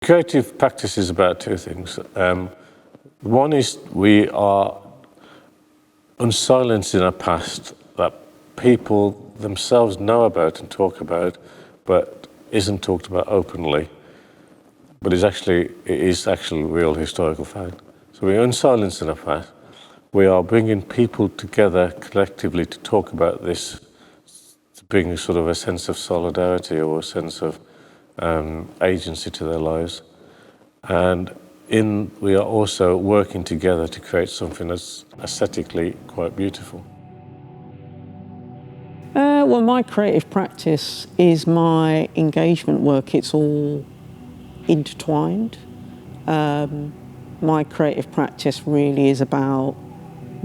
Creative practice is about two things. One is we are unsilencing our past that people themselves know about and talk about, but isn't talked about openly, but it is actually real historical fact. So we're unsilencing our past. We are bringing people together collectively to talk about this, to bring sort of a sense of solidarity or a sense of agency to their lives. And we are also working together to create something that's aesthetically quite beautiful. Well, my creative practice is my engagement work. It's all intertwined. My creative practice really is about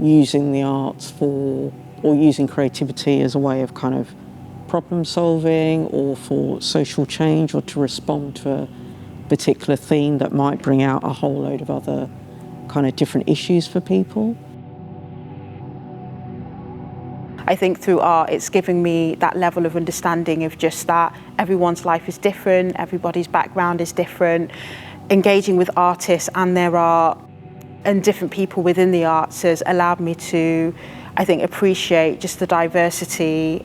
using the arts or using creativity as a way of kind of problem solving or for social change or to respond to a particular theme that might bring out a whole load of other kind of different issues for people. I think through art, it's giving me that level of understanding of just that everyone's life is different, everybody's background is different. Engaging with artists and their art and different people within the arts has allowed me to, I think, appreciate just the diversity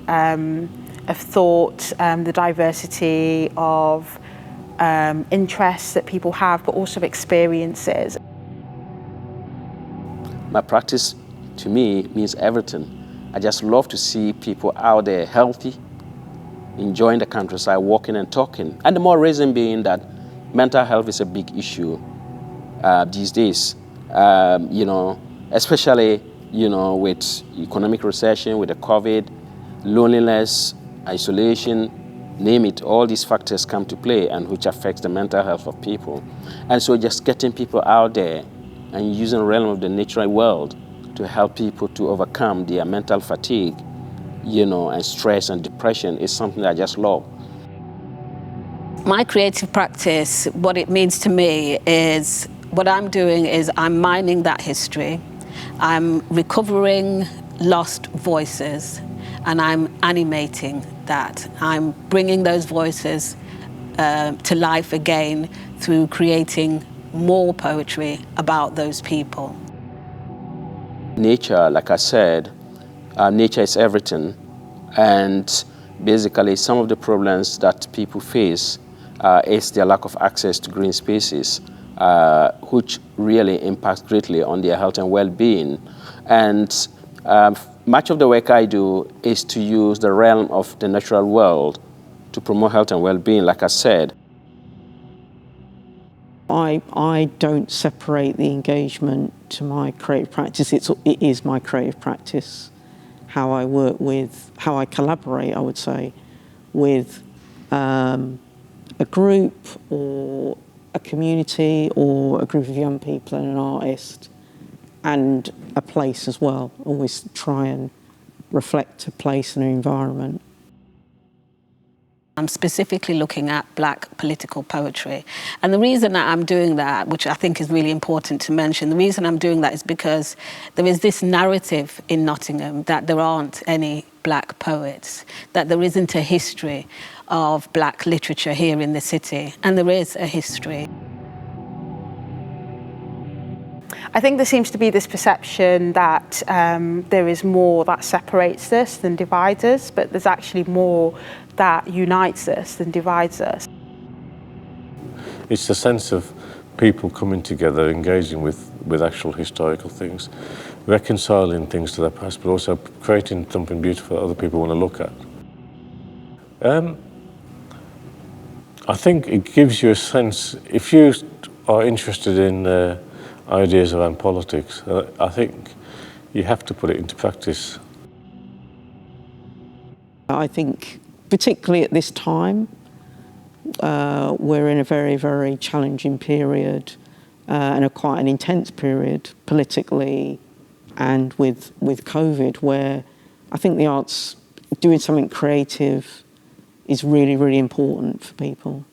of thought, the diversity of interests that people have, but also experiences. My practice, to me, means everything. I just love to see people out there healthy, enjoying the countryside, walking and talking. And the more reason being that mental health is a big issue these days, especially, with economic recession, with the COVID, loneliness, isolation, name it, all these factors come to play and which affects the mental health of people. And so just getting people out there and using the realm of the natural world to help people to overcome their mental fatigue, and stress and depression is something I just love. My creative practice, what it means to me is, what I'm doing is I'm mining that history, I'm recovering lost voices, and I'm animating that. I'm bringing those voices to life again through creating more poetry about those people. Nature, like I said, nature is everything. And basically some of the problems that people face is their lack of access to green spaces, which really impacts greatly on their health and well-being. And much of the work I do is to use the realm of the natural world to promote health and well-being, like I said. I don't separate the engagement to my creative practice. It is my creative practice, how I work with, how I collaborate, I would say, with a group or a community or a group of young people and an artist and a place as well. Always try and reflect a place and an environment. I'm specifically looking at Black political poetry. And the reason that I'm doing that, which I think is really important to mention, the reason I'm doing that is because there is this narrative in Nottingham that there aren't any Black poets, that there isn't a history of Black literature here in the city, and there is a history. I think there seems to be this perception that there is more that separates us than divides us, but there's actually more that unites us than divides us. It's the sense of people coming together, engaging with actual historical things, reconciling things to their past, but also creating something beautiful that other people want to look at. I think it gives you a sense, if you are interested in ideas around politics, I think you have to put it into practice. I think, particularly at this time, we're in a very, very challenging period and quite an intense period politically and with COVID, where I think the arts, doing something creative is really, really important for people.